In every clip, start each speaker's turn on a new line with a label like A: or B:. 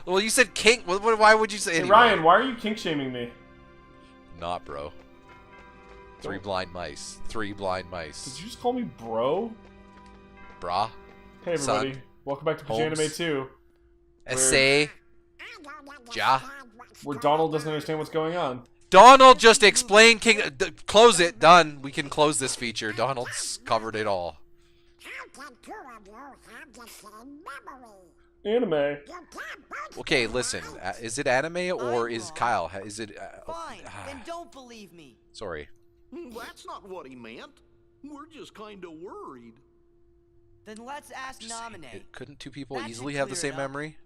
A: Well, you said kink. Why would you say?
B: Hey,
A: anyway?
B: Ryan, why are you kink shaming me?
A: Not, bro. Three blind mice. Three blind mice.
B: Did you just call me bro?
A: Brah.
B: Hey everybody,
A: Son.
B: welcome back to Pajanime 2.
A: Essay. Ja.
B: Where Donald doesn't understand what's going on.
A: Donald just explained king. Close it. Done. We can close this feature. Donald's covered it all.
B: Anime.
A: Okay, listen. Is it anime or is Kyle? Is it?
C: Fine, then don't believe me.
A: Sorry.
D: That's not what he meant. We're just kind of worried.
C: Then let's ask Nominate.
A: Couldn't two people
C: That should
A: easily have the
C: clear
A: same
C: it up.
A: memory?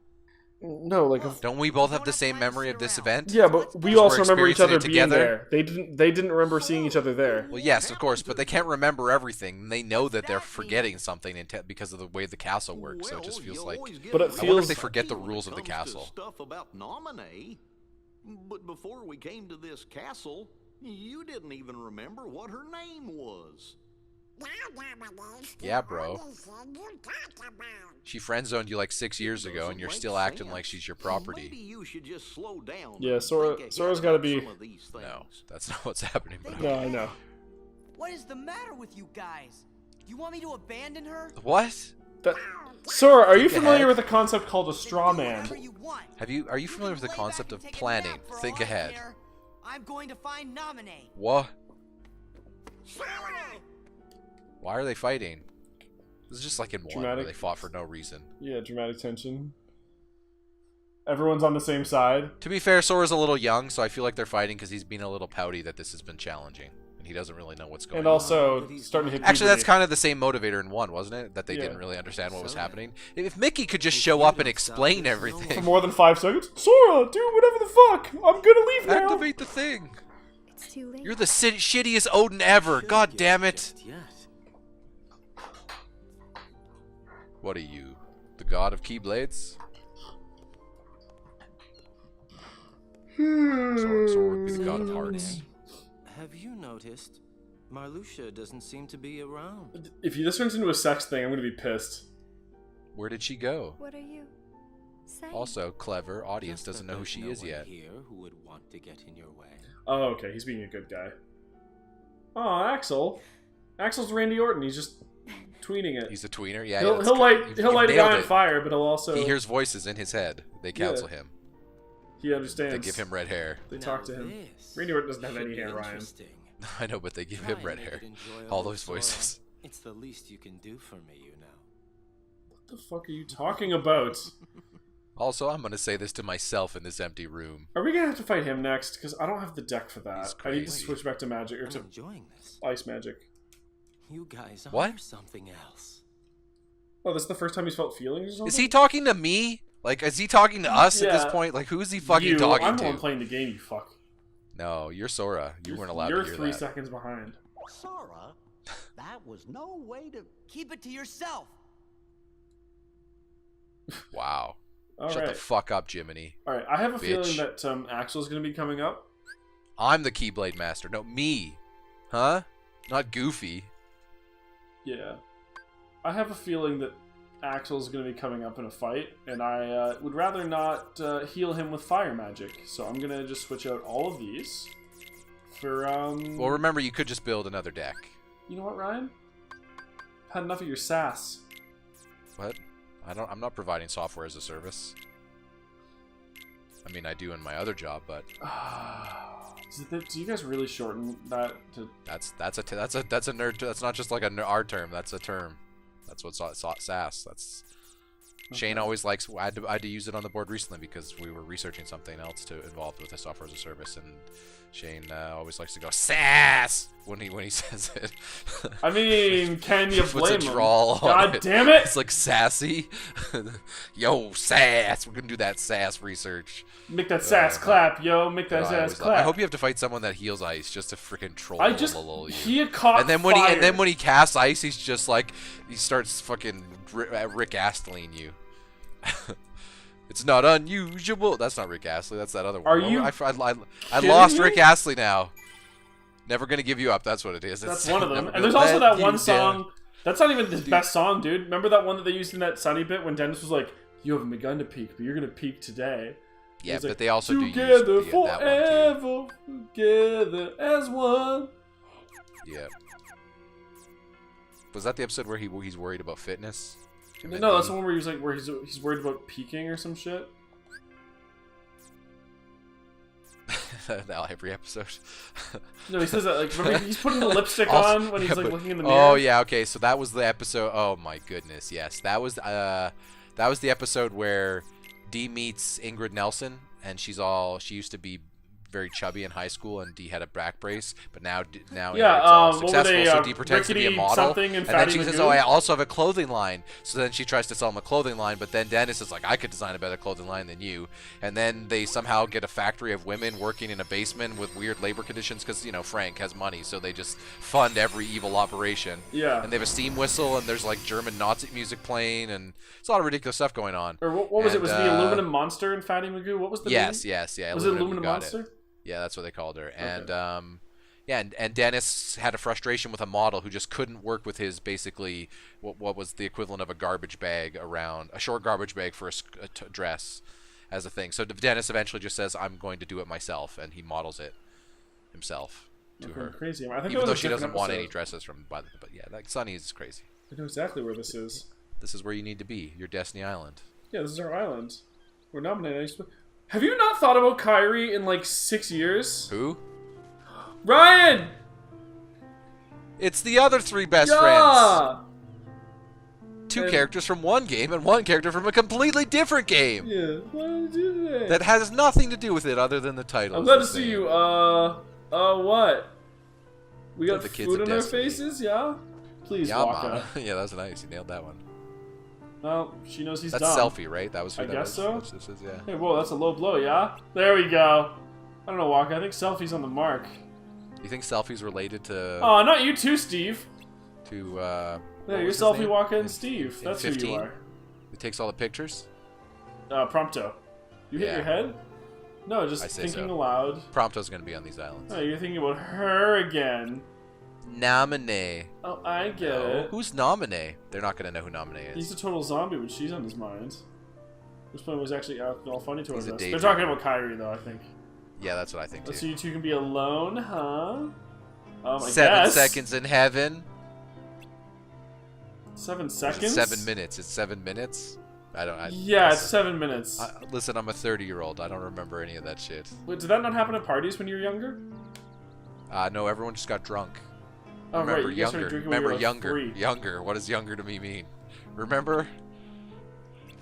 B: No, like if,
A: Don't we both have the same memory of this event?
B: yeah, but we
A: We're
B: also remember each other
A: experiencing it
B: being
A: together?
B: there. They didn't remember seeing each other there.
A: Well, yes, of course, but they can't remember everything. They know that they're forgetting something because of the way the castle works. So it just feels like.
B: But it
A: I wonder if
B: feels
A: they forget the rules of the
D: When it comes to
A: castle.
D: Stuff about Nominee. But before we came to this castle, you didn't even remember what her name was.
A: Yeah, bro. She friend zoned you like 6 years ago, and you're still acting like she's your
D: Maybe
A: property.
D: you should just slow down.
B: Yeah,
D: and
B: Sora-
D: think ahead
B: Sora's gotta
D: about
B: be-
D: some of these
A: No,
D: things.
A: that's not what's happening. But
B: No, I know.
C: What is the matter with you guys? You want me to abandon her?
A: what?
B: That, Sora, are you
A: Think
B: familiar
A: ahead.
B: with a concept called a
C: Then
B: straw
C: do
B: man?
C: whatever you want.
A: Are you familiar with the
C: Lay back
A: concept
C: and
A: of
C: take a
A: planning?
C: nap for
A: Think
C: all I
A: ahead.
C: care. I'm going to find Nominate.
A: What? Why are they fighting? This is just like in one where
B: Dramatic.
A: they fought for no reason.
B: Yeah, dramatic tension. Everyone's on the same side.
A: To be fair, Sora's a little young, so I feel like they're fighting because he's being a little pouty that this has been challenging, and he doesn't really know what's going
B: And
A: on.
B: also, starting to hit
A: Actually, that's
B: puberty.
A: kind of the same motivator in one, wasn't it? That they
B: Yeah.
A: didn't really understand what was happening. If Mickey could just show up and explain
B: For
A: everything,
B: more than 5 seconds. Sora, do whatever the fuck! I'm gonna leave now!
A: activate the thing.
E: It's too late.
A: You're the shittiest Odin ever. God damn it. What are you? The god of Keyblades? Sora would be the god of hearts.
F: Have you noticed? Marluxia doesn't seem to be around.
B: If this turns into a sex thing, I'm gonna be pissed.
A: Where did she go?
E: What are you saying?
A: Also, clever audience
F: Just
A: doesn't
F: that
A: know who
F: there's
A: she
F: no
A: is
F: one
A: yet.
F: Here who would want to get in your way.
B: Oh, okay, he's being a good guy. Oh, Axel. Axel's Randy Orton, he's just tweeting it.
A: He's a tweener. Yeah,
B: He'll
A: that's
B: light
A: good.
B: he'll light a
A: nailed
B: guy on
A: it.
B: fire, but he'll also
A: He hears voices in his head. They counsel him.
B: he understands.
A: They give him red hair.
B: They
F: Now
B: talk to him.
F: this
B: Randy Orton doesn't have
F: should
B: any
F: be
B: hair, Ryan.
F: interesting.
A: I know, but they give
F: Try
A: him
F: and
A: red
F: make
A: hair.
F: it enjoyable,
A: All those
F: Sora.
A: voices.
F: It's the least you can do for me, you know.
B: What the fuck are you talking about?
A: Also, I'm gonna say this to myself in this empty room.
B: Are we gonna have to fight him next? Because I don't have the deck for that.
A: He's
B: I need to
A: crazy.
B: switch back to magic or
F: I'm
B: to
F: enjoying this.
B: ice magic.
F: You guys
A: What?
F: are something else.
B: Oh, this is the first time he's felt feelings or something?
A: Is he talking to me? Like, is he talking to us at this
B: Yeah.
A: point? Like, who is he fucking
B: you,
A: talking
B: I'm the
A: to?
B: one playing the game, you fuck.
A: No, you're Sora. You weren't allowed
B: You're
A: to hear
B: 3
A: that.
B: seconds behind.
D: Sora, that was no way to...
C: Keep it to yourself.
A: Wow. Shut
B: Alright.
A: the fuck up, Jiminy.
B: Alright, I have a feeling
A: bitch.
B: that Axel's gonna be coming up.
A: I'm the Keyblade Master. No, me. Huh? Not Goofy.
B: Yeah. I have a feeling that Axel's going to be coming up in a fight, and I would rather not heal him with fire magic. So I'm going to just switch out all of these for,
A: Well, remember, you could just build another deck.
B: You know what, Ryan? Had enough of your sass.
A: What? I'm not providing software as a service. I mean, I do in my other job, but
B: Do you guys really shorten that to...
A: that's a nerd. That's not just like our term. That's a term. That's what's sass. That's Shane always likes. I had to use it on the board recently because we were researching something else to involved with the software as a service, and Shane always likes to go sass when he says it.
B: I mean, can you
A: Puts a
B: blame him?
A: drawl on
B: God
A: it.
B: damn it!
A: It's like sassy. Yo, sass. We're gonna do that sass research.
B: Make that sass clap, yo. Make that sass clap.
A: I hope you have to fight someone that heals ice just to freaking troll you.
B: He caught
A: And then when he casts ice, he's just like he starts fucking Rick Astleying you. It's not unusual. That's not Rick Astley. That's that other one.
B: Are you
A: I lost
B: me?
A: Rick Astley now. Never gonna give you up. That's what it is.
B: That's
A: It's
B: one of them.
A: never
B: And there's
A: gonna
B: also
A: let
B: that one
A: you
B: song.
A: down.
B: That's not even his best song, dude. Remember that one that they used in that Sunny bit when Dennis was like, "You haven't begun to peak, but you're gonna peak today."
A: Yeah,
B: He's
A: but
B: like,
A: they also do use
B: together
A: that one too.
B: forever, together as one.
A: Yeah. Was that the episode where he's worried about fitness? And then
B: No, that's the one where he's like, he's worried about peaking or some shit.
A: Every episode.
B: No, he says that like remember he's putting the lipstick
A: Also-
B: on when he's
A: yeah,
B: like
A: but-
B: looking in the mirror.
A: Oh yeah, okay. So that was the episode. Oh my goodness, yes, that was the episode where Dee meets Ingrid Nelson, and she used to be very chubby in high school, and Dee had a back brace, but now
B: Yeah,
A: Ingrid's all
B: what were
A: successful,
B: they,
A: so Dee pretends to be a
B: Rickety
A: model,
B: something and
A: and then
B: Fatty
A: she says,
B: Magoo?
A: "Oh, I also have a clothing line." So then she tries to sell him a clothing line, but then Dennis is like, "I could design a better clothing line than you," and then they somehow get a factory of women working in a basement with weird labor conditions because Frank has money, so they just fund every evil operation.
B: Yeah.
A: And they have a steam whistle, and there's like German Nazi music playing, and it's a lot of ridiculous stuff going on.
B: Or what was it?
A: And,
B: Was it the Aluminum Monster and Fatty Magoo? What was the name?
A: Yes, yeah.
B: Was it Aluminum
A: got
B: Monster?
A: It. Yeah, that's what they called her. And yeah, and Dennis had a frustration with a model who just couldn't work with his basically what was the equivalent of a garbage bag around a short garbage bag for a dress as a thing. So Dennis eventually just says, "I'm going to do it myself," and he models it himself to her.
B: Crazy. I think
A: Even
B: it was
A: though
B: a
A: she doesn't
B: different
A: want
B: episode.
A: any dresses from, but yeah, like Sunny is crazy.
B: I know exactly where this is.
A: This is where you need to be. Your Destiny Island.
B: Yeah, this is our island. We're nominated. Have you not thought about Kyrie in like 6 years?
A: Who?
B: Ryan!
A: It's the other three best friends.
B: Yeah!
A: Two
B: And-
A: characters from one game and one character from a completely different game.
B: Yeah, why did you do that?
A: That has nothing to do with it other than the title.
B: I'm
A: is
B: glad
A: the
B: to see
A: same.
B: you. What? We got
A: The kids
B: food
A: of
B: on our
A: Destiny.
B: faces, yeah? Please,
A: Yeah,
B: Waka.
A: man. Yeah, that was nice. You nailed that one.
B: Well, she knows he's
A: That's
B: dumb.
A: selfie, right? That was who
B: I
A: that
B: guess
A: was?
B: so.
A: Which this is, yeah.
B: Hey, whoa, that's a low blow, yeah? There we go. I don't know, Waka. I think selfie's on the mark.
A: You think selfie's related to
B: Oh, not you too, Steve.
A: what
B: Yeah, you're
A: was his
B: selfie
A: name?
B: Waka and
A: In-
B: Steve.
A: in
B: That's who
A: 15?
B: you are.
A: It takes all the pictures.
B: Prompto. You hit
A: Yeah.
B: your head? No, just
A: I say
B: thinking
A: so.
B: aloud.
A: Prompto's gonna be on these islands.
B: Oh, you're thinking about her again.
A: Nominee.
B: Oh, I get
A: No.
B: it.
A: Who's Nominee? They're not gonna know who Nominee is.
B: He's a total zombie when she's on his mind. This point was actually all funny towards
A: He's a
B: us. They're
A: daydreamer.
B: talking about Kyrie, though, I think.
A: Yeah, that's what I think too.
B: So you two can be alone, huh? I
A: 7
B: guess.
A: seconds in heaven.
B: 7
A: Is it
B: seconds?
A: 7 minutes. It's 7 minutes.
B: Yeah, it's
A: listen,
B: 7 minutes.
A: listen, I'm a 30-year-old. I don't remember any of that shit.
B: Wait, did that not happen at parties when you were younger?
A: No, everyone just got drunk.
B: Oh,
A: Remember
B: right. You guys started
A: younger.
B: drinking when you
A: Remember
B: were, like,
A: younger.
B: 3.
A: Younger. What does younger to me mean? Remember?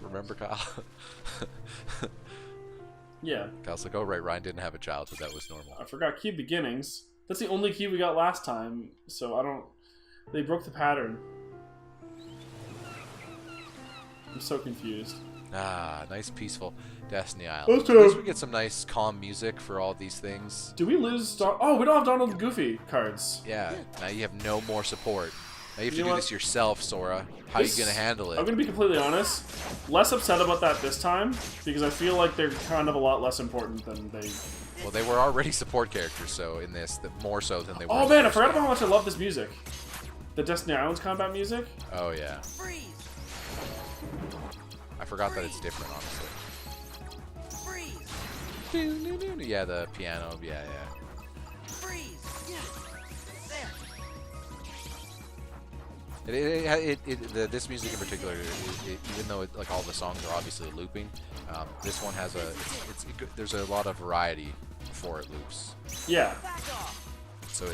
A: Remember, Kyle?
B: Yeah,
A: Kyle's like, oh, right, Ryan didn't have a childhood. That was normal.
B: I forgot key beginnings. That's the only key we got last time, so I don't... They broke the pattern. I'm so confused.
A: Ah, nice, peaceful Destiny Island.
B: Let's
A: At least
B: go.
A: we get some nice, calm music for all these things.
B: Do we lose... Oh, we don't have Donald and Goofy cards.
A: Yeah, now you have no more support. Now you have
B: You
A: to
B: know
A: do
B: what?
A: this yourself, Sora. How are you
B: This-
A: going to handle it?
B: I'm gonna be completely honest. Less upset about that this time, because I feel like they're kind of a lot less important than they...
A: Well, they were already support characters, so in this, more so than they were.
B: Oh
A: in the
B: man, I
A: first
B: forgot
A: game.
B: about how much I love this music. The Destiny Islands combat music.
A: Oh, yeah.
C: Freeze!
A: I forgot that it's different, honestly.
C: Freeze!
A: Yeah, the piano, yeah, yeah.
C: Freeze! There.
A: This music in particular, even though like all the songs are obviously looping, this one has there's a lot of variety before it loops.
B: Yeah.
C: Back off!
A: So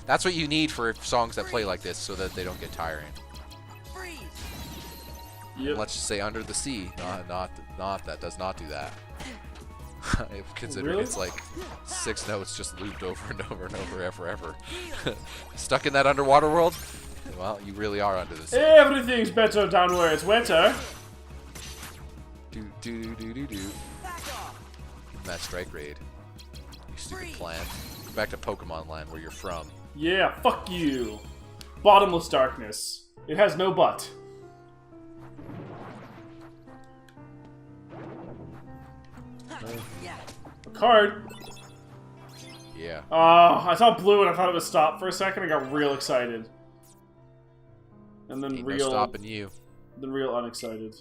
A: that's what you need for songs that play like this, so that they don't get tiring.
C: Freeze!
B: Yep.
A: Let's just say Under the Sea, not that does not do that. Considering
B: Really?
A: it's like 6 notes just looped over and over and over forever. Stuck in that underwater world? Well, you really are under the sea.
B: Everything's better down where it's wetter.
A: Do do do do do.
C: Back off!
A: Give 'em that strike raid. You stupid
C: Freeze.
A: plant. Go back to Pokemon Land where you're from.
B: Yeah, fuck you. Bottomless darkness. It has no butt. A card.
A: Yeah.
B: Oh, I saw blue and I thought it was stop for a second. I got real excited. And then
A: Ain't no stopping you.
B: Then real unexcited.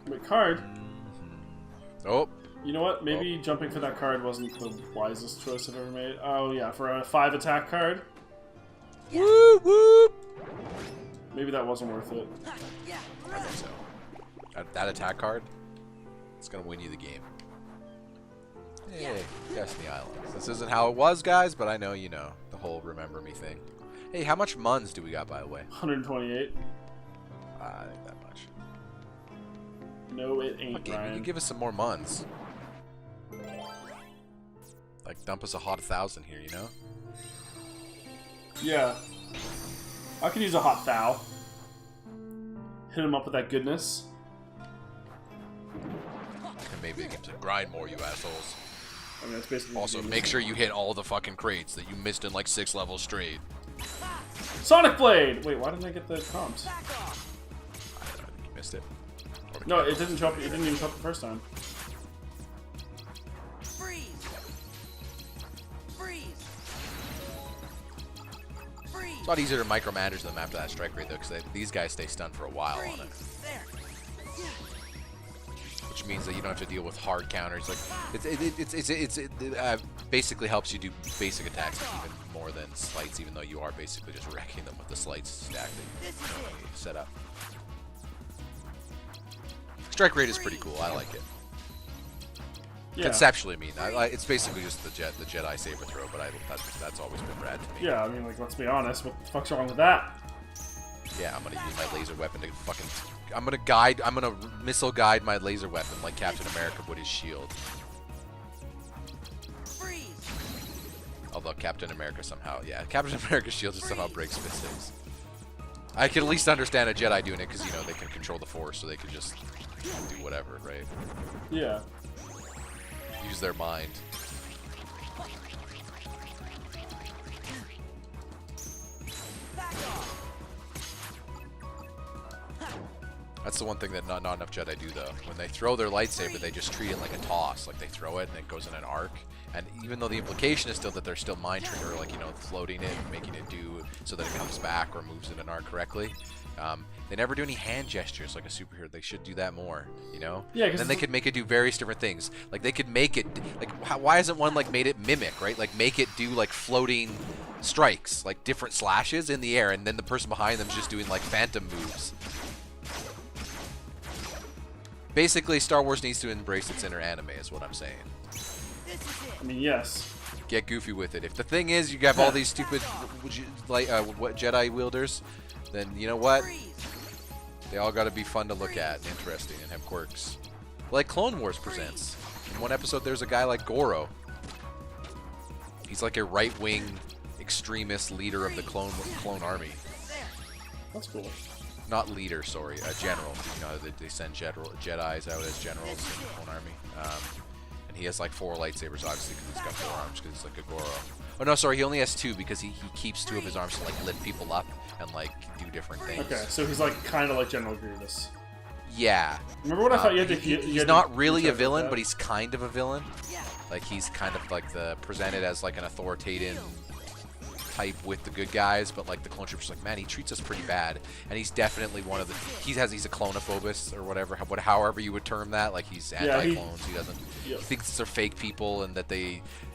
B: Wait, card?
A: Oh.
B: You know what? Maybe jumping for that card wasn't the wisest choice I've ever made. Oh yeah, for a 5 attack card?
A: Whoop, whoop.
B: Maybe that wasn't worth it.
A: I think so. That attack card, it's gonna win you the game. Hey, Destiny Islands. This isn't how it was, guys, but I know you know the whole remember me thing. Hey, how much muns do we got, by the way?
B: 128.
A: I think that much.
B: No, it ain't,
A: Okay, you
B: Ryan.
A: can give us some more muns. Like, dump us a hot 1,000 here, you know?
B: Yeah. I could use a hot foul. Hit him up with that goodness.
A: And maybe they get to grind more, you assholes.
B: I mean, that's basically
A: Also, make sure you hit all the fucking crates that you missed in like 6 levels straight.
B: Sonic Blade! Wait, why didn't I get the comps?
A: I don't know, I think you missed it. Or the
B: No,
A: cat.
B: it didn't show up. It didn't even show up the first time.
C: Freeze! Freeze! Freeze!
A: It's a lot easier to micromanage them after that strike rate, though, because these guys stay stunned for a while on it.
C: There.
A: Which means that you don't have to deal with hard counters. Like it basically helps you do basic attacks even more than slights, even though you are basically just wrecking them with the slights stack that you set up. Strike rate is pretty cool. I like it.
B: Yeah.
A: Conceptually, I mean, it's basically just the Jedi saber throw, but that's always been rad to me.
B: Yeah, I mean, like, let's be honest. What the fuck's wrong with that?
A: Yeah, I'm gonna use my laser weapon to fucking. I'm gonna missile guide my laser weapon like Captain America would his shield.
C: Freeze!
A: Although Captain America somehow, yeah, Captain America's shield just somehow breaks physics. I can at least understand a Jedi doing it because, you know, they can control the Force, so they can just do whatever, right?
B: Yeah.
A: Use their mind. That's the one thing that not enough Jedi do, though. When they throw their lightsaber, they just treat it like a toss. Like, they throw it and it goes in an arc. And even though the implication is still that they're still mind trigger, like, you know, floating it and making it do so that it comes back or moves in an arc correctly, they never do any hand gestures like a superhero. They should do that more, you know?
B: Yeah,
A: And then they could make it do various different things. Like, they could make it, like, why hasn't one, like, made it mimic, right? Like, make it do, like, floating strikes, like, different slashes in the air, and then the person behind them's just doing, like, phantom moves. Basically, Star Wars needs to embrace its inner anime, is what I'm saying.
B: I mean, yes.
A: Get goofy with it. If the thing is you have all these stupid Jedi wielders, then you know what? They all got to be fun to look at, and interesting, and have quirks. Like Clone Wars presents. In one episode, there's a guy like Goro. He's like a right-wing extremist leader of the clone army.
B: That's cool.
A: Not leader, sorry, a general. You know, they send Jedis out as generals in the clone army. And he has like 4 lightsabers, obviously, because he's got 4 arms, because he's like a Goro. Oh no, sorry, he only has 2 because he keeps 2 of his arms to like lift people up and like do different things.
B: Okay, so he's like kind of like General Grievous.
A: Yeah.
B: Remember what I thought you had to?
A: He's not really a villain, but he's kind of a villain. Like, he's kind of like presented as like an authoritative type with the good guys, but like the clone troopers, like, man, he treats us pretty bad, and he's definitely one of the. He's a clonophobist or whatever, however you would term that. Like, he's anti-clones. He doesn't.
B: Yep.
A: He thinks they're fake people, and that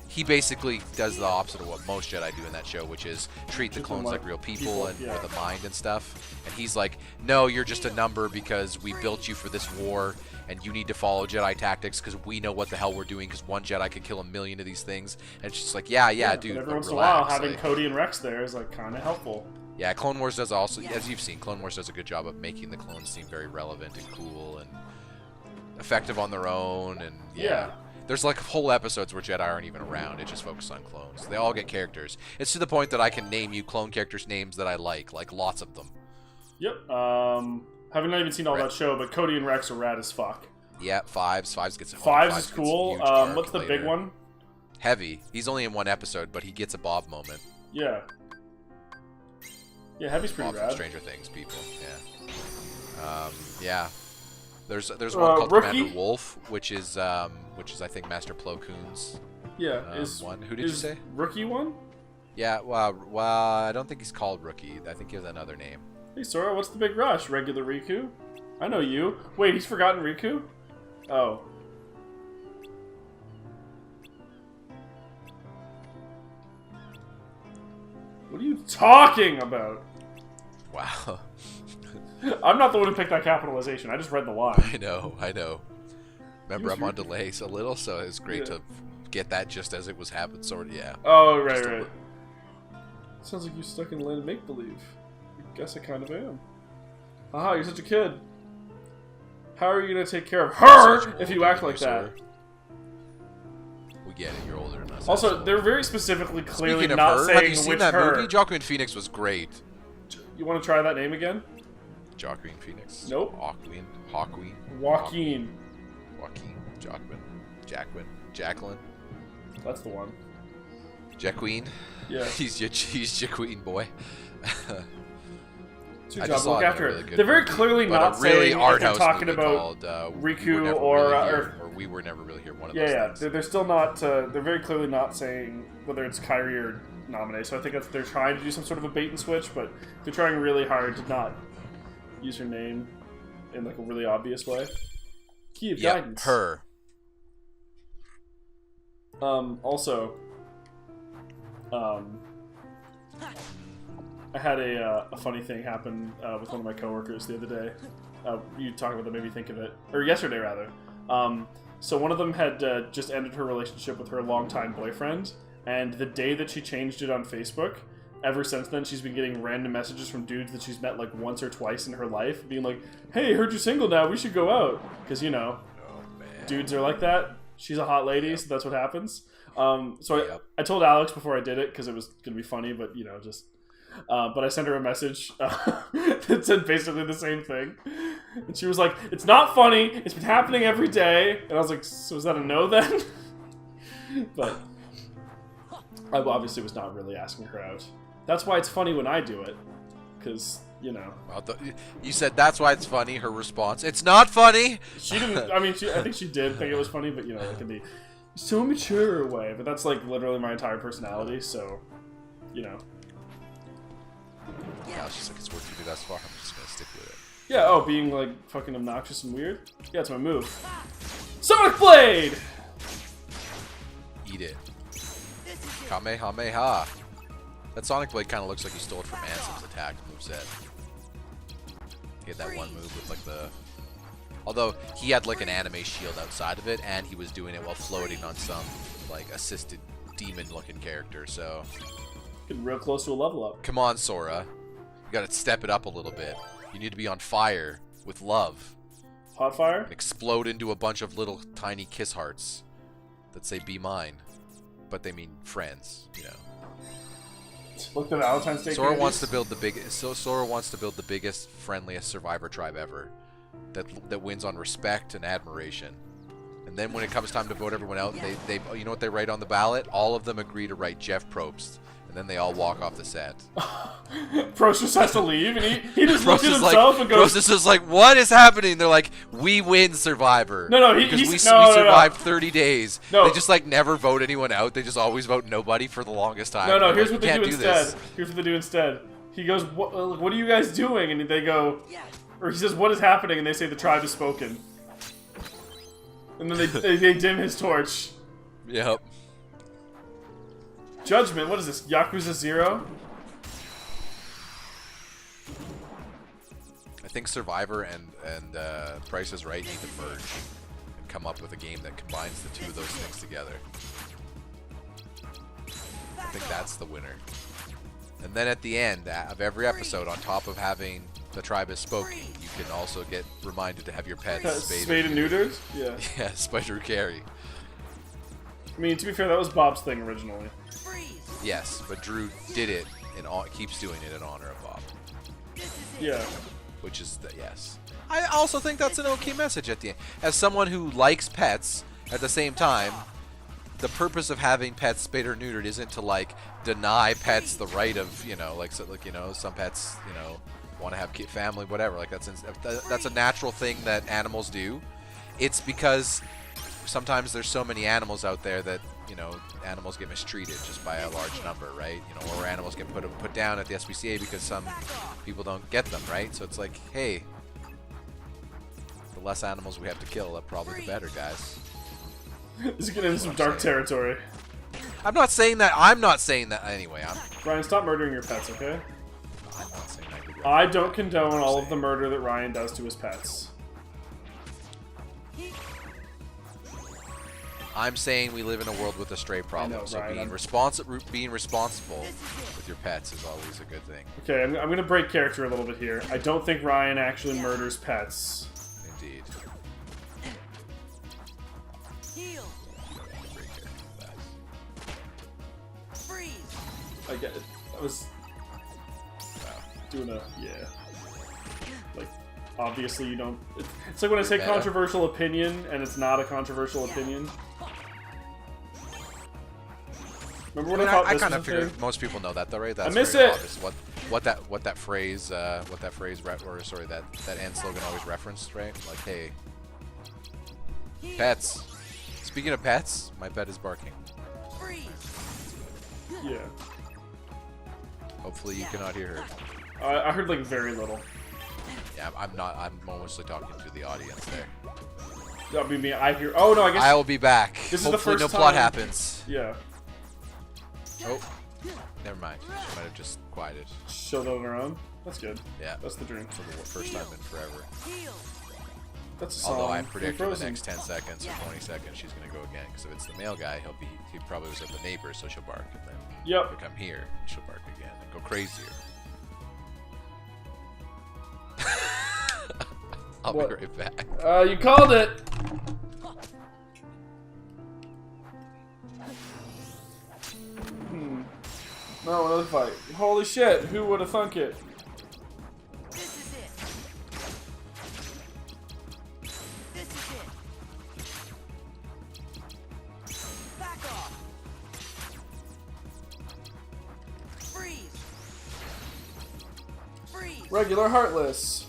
A: he basically does the opposite of what most Jedi do in that show, which is treat the clones like real people and with a mind and stuff. And he's like, no, you're just a number because we built you for this war, and you need to follow Jedi tactics because we know what the hell we're doing because one Jedi can kill 1,000,000 of these things. And it's just like, yeah, dude.
B: But every once in a
A: relax,
B: while, having
A: like,
B: Cody and Rex there is like kind of helpful.
A: yeah, Clone Wars does also, as you've seen, Clone Wars does a good job of making the clones seem very relevant and cool and effective on their own. And yeah. There's like whole episodes where Jedi aren't even around. It just focuses on clones. They all get characters. It's to the point that I can name you clone characters' names that I like lots of them.
B: Yep. Having not even seen all that show, but Cody and Rex are rad as fuck.
A: Yeah, Fives. Fives gets
B: Fives
A: Fives
B: is
A: gets a
B: cool.
A: huge arc
B: What's the big
A: later.
B: one?
A: Heavy. He's only in one episode, but he gets a Bob moment.
B: Yeah. Yeah, Heavy's pretty
A: Bob from
B: rad.
A: Stranger Things people. Yeah. Yeah. There's one called
B: Rookie?
A: Commander Wolf, which is I think Master Plo Koon's
B: Yeah,
A: one. Who did you say?
B: Rookie one?
A: Yeah. Well, I don't think he's called Rookie. I think he has another name.
B: Hey Sora, what's the big rush? Regular Riku? I know you. Wait, he's forgotten Riku? Oh. What are you talking about?
A: Wow.
B: I'm not the one who picked that capitalization. I just read the line.
A: I know. Remember, I'm on delay a little, so it's great to get that just as it was happening. Sort of, yeah.
B: Oh, right. Sounds like you're stuck in the land of make-believe. I guess I kind of am. Haha, you're such a kid. How are you going to take care of her if you act like that?
A: We get it, you're older than us.
B: Also,
A: asshole.
B: they're very specifically clearly
A: Speaking of
B: not
A: her,
B: saying
A: have you seen
B: which
A: that
B: her.
A: movie? Joaquin Phoenix was great.
B: You want to try that name again?
A: Joaquin Phoenix?
B: Nope.
A: Hawqueen.
B: Joaquin.
A: Jacqueline.
B: That's the one.
A: Jacqueline.
B: Yeah.
A: he's Jacqueline boy.
B: It's your
A: I
B: job
A: just
B: to look
A: saw it in a
B: after
A: really
B: it.
A: good
B: They're very
A: movie,
B: clearly
A: but
B: not
A: a really
B: saying
A: art
B: if they're
A: house
B: talking
A: movie
B: about
A: called,
B: Riku
A: We Were Never
B: or,
A: Really Here,
B: or
A: or We Were Never Really Here. One of those
B: yeah.
A: things.
B: They're still not. They're very clearly not saying whether it's Kyrie or Naminé. So I think they're trying to do some sort of a bait and switch, but they're trying really hard to not use her name in like a really obvious way. Key of guidance.
A: Her.
B: Also, I had a funny thing happen with one of my coworkers the other day. You talked about that made me think of it, or yesterday rather. So one of them had just ended her relationship with her longtime boyfriend, and the day that she changed it on Facebook, ever since then she's been getting random messages from dudes that she's met like once or twice in her life, being like, "Hey, heard you're single now. We should go out," because dudes are like that. She's a hot lady, so that's what happens. So I told Alex before I did it because it was gonna be funny, but just. But I sent her a message that said basically the same thing, and she was like, "It's not funny. It's been happening every day." And I was like, "So is that a no then?" But I obviously was not really asking her out. That's why it's funny when I do it, because
A: Well, you said that's why it's funny. Her response: "It's not funny."
B: She didn't. I mean, I think she did think it was funny, but like in the so mature way. But that's like literally my entire personality. So,
A: Yeah, it's just like it's worked for me thus far. I'm just gonna stick with it.
B: Yeah. Oh, being like fucking obnoxious and weird. Yeah, it's my move. Sonic Blade.
A: Eat it. Kamehameha. That Sonic Blade kind of looks like he stole it from Ansem's attack moveset. He had that one move with like the... Although, he had like an anime shield outside of it, and he was doing it while floating on some like assisted demon-looking character, so...
B: Getting real close to a level up.
A: Come on, Sora. You gotta step it up a little bit. You need to be on fire with love.
B: Hot fire?
A: And explode into a bunch of little tiny kiss hearts that say "Be mine," but they mean friends.
B: Look, the Valentine's Day.
A: Sora wants to build the biggest, friendliest survivor tribe ever, that wins on respect and admiration. And then when it comes time to vote everyone out, they you know what they write on the ballot? All of them agree to write Jeff Probst. And then they all walk off the set.
B: Probst just has to leave, and he just looks at himself and goes...
A: Probst is like, what is happening? They're like, we win Survivor.
B: No,
A: we survived 30 days.
B: No.
A: They just like never vote anyone out. They just always vote nobody for the longest time.
B: No,
A: They're
B: here's
A: like,
B: what they do instead.
A: This.
B: Here's what they do instead. He goes, what are you guys doing? And they go... Or he says, what is happening? And they say, the tribe has spoken. And then they dim his torch.
A: Yep.
B: Judgment, what is this? Yakuza 0?
A: I think Survivor and Price is Right need to merge and come up with a game that combines the two of those things together. I think that's the winner. And then at the end of every episode, on top of having the tribe has spoken, you can also get reminded to have your pets
B: spayed and neutered? Yeah.
A: Yeah, Spider Carry.
B: I mean, to be fair, that was Bob's thing originally.
A: Yes, but Drew did it and keeps doing it in honor of Bob.
B: Yeah.
A: Which is yes. I also think that's an okay message at the end. As someone who likes pets, at the same time, the purpose of having pets spayed or neutered isn't to like deny pets the right of, you know, like, so, like, you know, some pets, you know, want to have family, whatever. Like that's a natural thing that animals do. It's because sometimes there's so many animals out there that, you know, animals get mistreated just by a large number, right? You know, or animals get put down at the SPCA because some people don't get them, right? So it's like, hey, the less animals we have to kill, probably the better, guys.
B: This is getting into some dark territory.
A: I'm not saying that. I'm not saying that. Anyway,
B: Ryan, stop murdering your pets, okay?
A: I'm not saying that.
B: I don't condone all of the murder that Ryan does to his pets.
A: I'm saying we live in a world with a stray problem,
B: know,
A: so
B: Ryan,
A: being responsible with your pets is always a good thing.
B: Okay, I'm going to break character a little bit here. I don't think Ryan actually murders pets.
A: Indeed.
C: Heal. Freeze.
B: I get it. I was doing a like, obviously you don't. It's like when I say controversial opinion and it's not a controversial opinion. Remember when I thought
A: I
B: this
A: kind
B: was
A: of
B: a
A: figured
B: thing?
A: most people know that though, right? That's
B: I miss
A: very
B: it.
A: obvious. What that phrase that end slogan always referenced, right? Like, hey, pets. Speaking of pets, my pet is barking.
C: Freeze.
B: Yeah.
A: Hopefully you cannot hear her.
B: I heard like very little.
A: Yeah, I'm not. I'm mostly talking to the audience there.
B: That'll be me. I hear. Oh no, I guess.
A: I will be back.
B: This is the
A: Hopefully
B: first
A: no plot
B: time-
A: happens.
B: Yeah.
A: Oh, never mind. She might have just quieted.
B: Showed on her own. That's good.
A: Yeah.
B: That's the dream.
A: For the first time in forever.
C: Heal.
B: That's a song.
A: Although I
B: from
A: predict in the
B: Frozen.
A: next 10 seconds or 20 seconds she's gonna go again. Because if it's the male guy, he probably was at the neighbor, so she'll bark. And then
B: Yep.
A: he'll come here, and she'll bark again and go crazier. I'll
B: What?
A: be right back.
B: You called it. No, another fight. Holy shit! Who would have thunk it?
C: This is it. This is it. Back off. Freeze. Freeze.
B: Regular Heartless.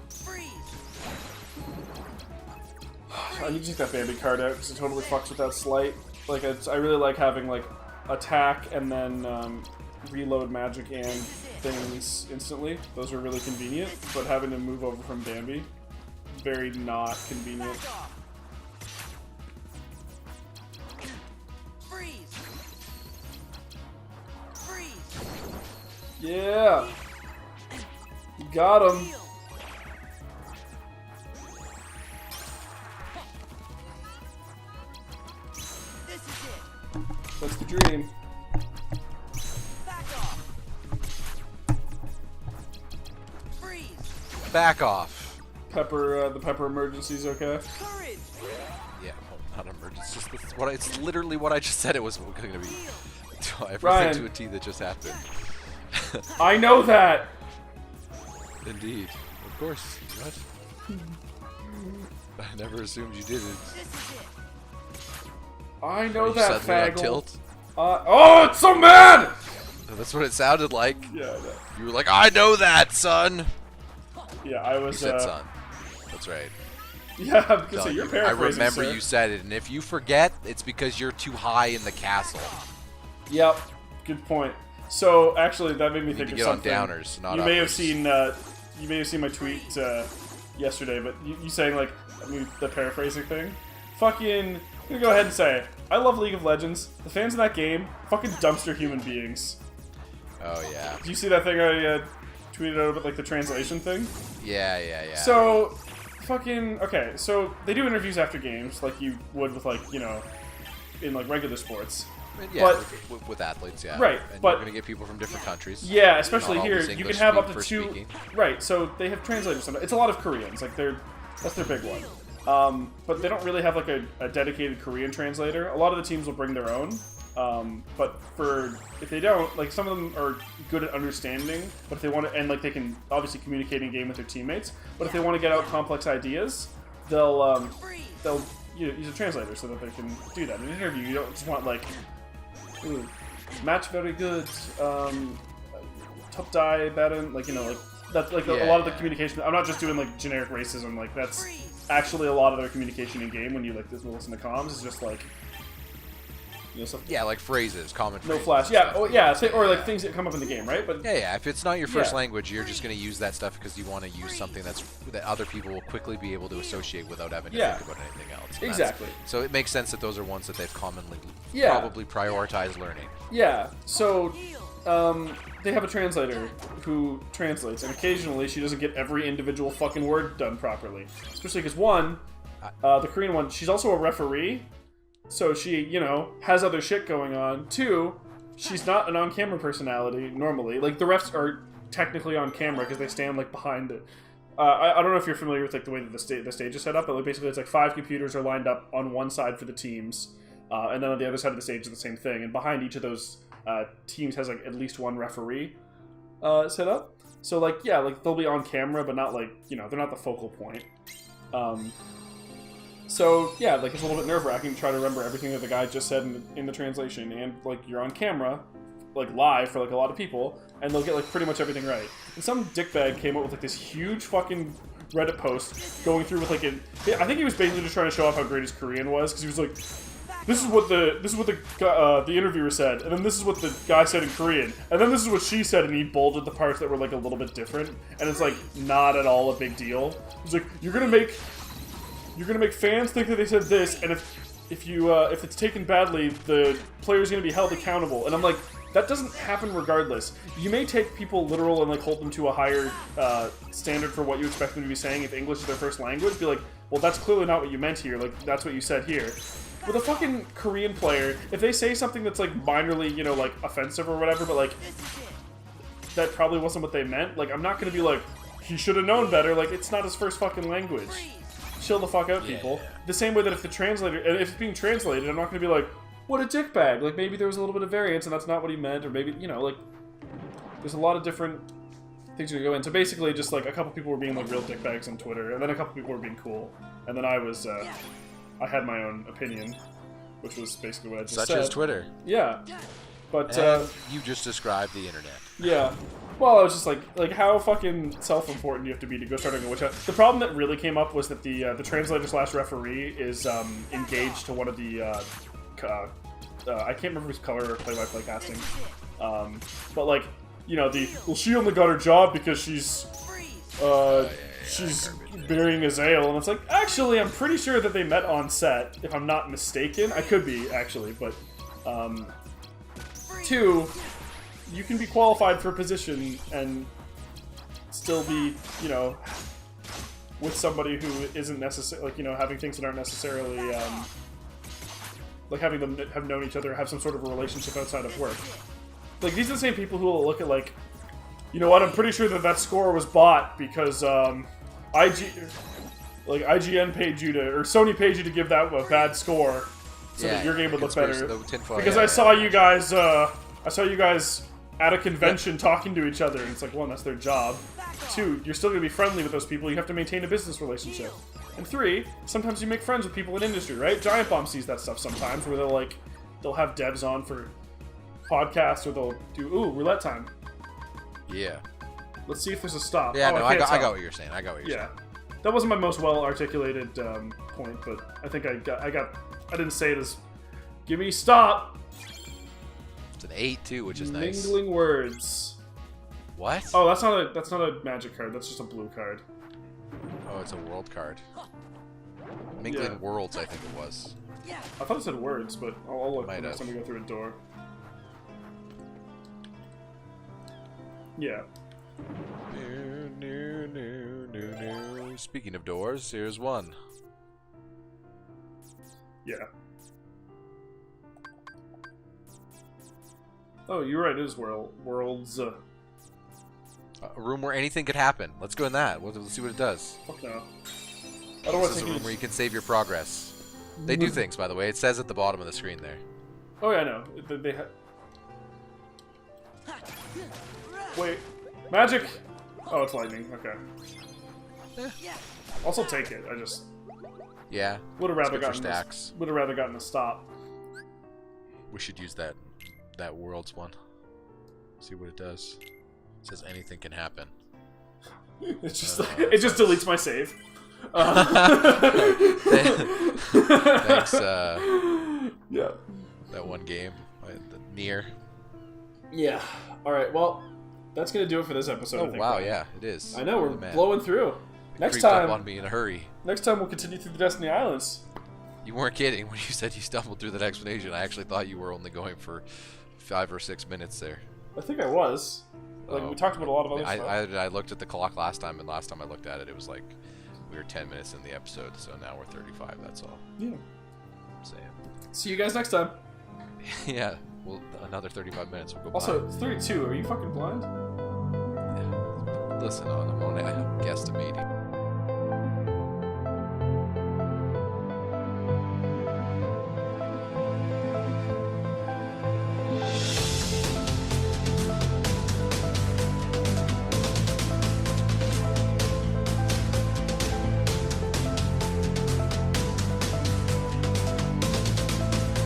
C: Freeze.
B: I need to take that Bambi card out because it totally fucks with that slight. Like, I really like having like attack and then reload magic and things instantly. Those are really convenient, but having to move over from Bambi, very not convenient.
C: Back off. Freeze. Freeze.
B: Yeah, you got him.
C: Heal. This is it.
B: That's the dream.
C: Back off. Freeze.
A: Back off.
B: Pepper, the pepper emergency's okay.
C: Courage.
A: Yeah, well, not emergency. It's literally what I just said it was going to be. Everything
B: Ryan.
A: to a T that just happened.
B: I know that.
A: Indeed. Of course. What? I never assumed you did it.
C: This is it.
B: I know
A: You
B: that
A: suddenly on
B: faggot.
A: tilt?
B: Oh, it's so mad.
A: That's what it sounded like.
B: Yeah, I know.
A: You were like, I know that, son.
B: Yeah, I
A: You
B: was.
A: said son. That's right.
B: Yeah, I'm gonna
A: No,
B: say you're
A: I
B: paraphrasing,
A: remember
B: sir.
A: you said it, and if you forget, it's because you're too high in the castle.
B: Yep, good point. So actually, that made me
A: You
B: think
A: need
B: of
A: to get on
B: something.
A: downers, not
B: you may have
A: uppers.
B: seen. You may have seen my tweet yesterday, but you saying like, I mean, the paraphrasing thing. Fucking, I'm gonna go ahead and say, I love League of Legends. The fans in that game, fucking dumpster human beings.
A: Oh, yeah.
B: Do you see that thing I tweeted out about like the translation thing?
A: Yeah.
B: So, fucking, okay, so they do interviews after games, like you would with, like, you know, in, like, regular sports.
A: Yeah,
B: but-
A: with athletes, yeah.
B: Right,
A: And
B: but-
A: you're going to get people from different countries.
B: Yeah, especially
A: Not
B: here,
A: always
B: you can
A: English
B: have up to
A: first
B: two...
A: speaking.
B: Right, so they have translators. It's a lot of Koreans, like, that's their big one. But they don't really have, like, a dedicated Korean translator. A lot of the teams will bring their own. But if they don't, like, some of them are good at understanding, but if they want to, and like they can obviously communicate in game with their teammates, but if they want to get out complex ideas, they'll use a translator so that they can do that. In an interview, you don't just want like, ooh, match very good, top die better, like, you know, like that's like a lot of the communication. I'm not just doing like generic racism, like that's actually a lot of their communication in game when you like listen to comms is just like. You know,
A: like phrases, common phrases.
B: No flash. Yeah, or like things that come up in the game, right? But
A: yeah. If it's not your first language, you're just going to use that stuff because you want to use something that other people will quickly be able to associate without having to think about anything else. And
B: exactly.
A: So it makes sense that those are ones that they've commonly probably prioritized learning.
B: Yeah. So they have a translator who translates, and occasionally she doesn't get every individual fucking word done properly. Especially because one, the Korean one, she's also a referee. So she, you know, has other shit going on. Two, she's not an on-camera personality normally. Like, the refs are technically on camera because they stand, like, behind it. I don't know if you're familiar with, like, the way that the stage is set up, but like, basically it's like 5 computers are lined up on one side for the teams, and then on the other side of the stage is the same thing. And behind each of those teams has, like, at least one referee set up. So, like, yeah, like, they'll be on camera, but not, like, you know, they're not the focal point. So, yeah, like, it's a little bit nerve-wracking to try to remember everything that the guy just said in the translation, and, like, you're on camera, like, live for, like, a lot of people, and they'll get, like, pretty much everything right. And some dickbag came up with, like, this huge fucking Reddit post going through with, like, I think he was basically just trying to show off how great his Korean was, because he was like, this is what the interviewer said, and then this is what the guy said in Korean, and then this is what she said, and he bolded the parts that were, like, a little bit different, and it's, like, not at all a big deal. He's like, you're gonna make fans think that they said this, and if it's taken badly, the player's gonna be held accountable. And I'm like, that doesn't happen regardless. You may take people literal and like hold them to a higher standard for what you expect them to be saying if English is their first language. Be like, well, that's clearly not what you meant here. Like, that's what you said here. With a fucking Korean player, if they say something that's like minorly, you know, like offensive or whatever, but like that probably wasn't what they meant. Like, I'm not gonna be like, he should have known better. Like, it's not his first fucking language. Chill the fuck out, people. The same way that if it's being translated, I'm not going to be like, what a dickbag. Like, maybe there was a little bit of variance and that's not what he meant, or maybe, you know, like, there's a lot of different things you can go in. So basically, just like a couple people were being like real dickbags on Twitter, and then a couple people were being cool, and then I had my own opinion, which was basically what I just said.
A: Such as Twitter.
B: Yeah. But,
A: you just described the internet.
B: Yeah. Well, I was just like, how fucking self-important do you have to be to go starting a witch hunt? The problem that really came up was that the translator/referee is engaged to one of the I can't remember his color or play-by-play casting, but like, you know, she only got her job because she's burying Azael, and it's like, actually, I'm pretty sure that they met on set, if I'm not mistaken. I could be actually, but two. You can be qualified for a position and still be, you know, with somebody who isn't necessarily, like, you know, having things that aren't necessarily, like having them have known each other, have some sort of a relationship outside of work. Like, these are the same people who will look at, like, you know what, I'm pretty sure that score was bought because, IGN paid you to, or Sony paid you to give that a bad score so that your game would look better. Because I saw you guys at a convention talking to each other, and it's like, one, that's their job. Two, you're still going to be friendly with those people. You have to maintain a business relationship. And three, sometimes you make friends with people in industry, right? Giant Bomb sees that stuff sometimes, where they'll have devs on for podcasts, or they'll do, roulette time.
A: Yeah.
B: Let's see if there's a stop.
A: Yeah, I got what you're saying. Yeah.
B: That wasn't my most well-articulated point, but I think I didn't say it as, give me stop!
A: It's an 8 too, which is nice.
B: Mingling words.
A: What?
B: Oh, that's not a magic card. That's just a blue card.
A: Oh, it's a world card. Mingling Worlds, I think it was.
B: I thought it said words, but I'll look next time we go through a door. Yeah.
A: No. Speaking of doors, here's one.
B: Yeah. Oh, you're right. It is worlds.
A: A room where anything could happen. Let's go in that. Let's see what it does.
B: Fuck no. I don't want to
A: This is a room where you can save your progress. They do things, by the way. It says at the bottom of the screen there.
B: Oh yeah, I know. They Wait, magic. Oh, it's lightning. Okay. Also take it. I just
A: Yeah.
B: would have
A: it's
B: rather
A: good for
B: gotten
A: stacks.
B: would have rather gotten a stop.
A: We should use that world's one. See what it does. It says anything can happen.
B: It's just it just deletes my save.
A: Thanks.
B: Yeah.
A: That one game, the Nier.
B: Yeah. All right. Well, that's gonna do it for this episode. I
A: Oh
B: think,
A: wow,
B: Brian.
A: yeah, it is.
B: I know we're
A: Oh, man.
B: blowing through.
A: It
B: Next
A: creeped up
B: time,
A: on me in a hurry.
B: next time we'll continue through the Destiny Islands.
A: You weren't kidding when you said you stumbled through that explanation. I actually thought you were only going for 5 or 6 minutes there.
B: I think I was. Like we talked about a lot of other stuff.
A: I looked at the clock last time, and last time I looked at it, it was like we were 10 minutes in the episode, so now we're 35. That's all.
B: Yeah.
A: I'm saying.
B: See you guys next time.
A: Yeah. Well, another 35 minutes will go
B: Also,
A: by.
B: it's 32. Are you fucking blind?
A: Listen, I'm guesstimating.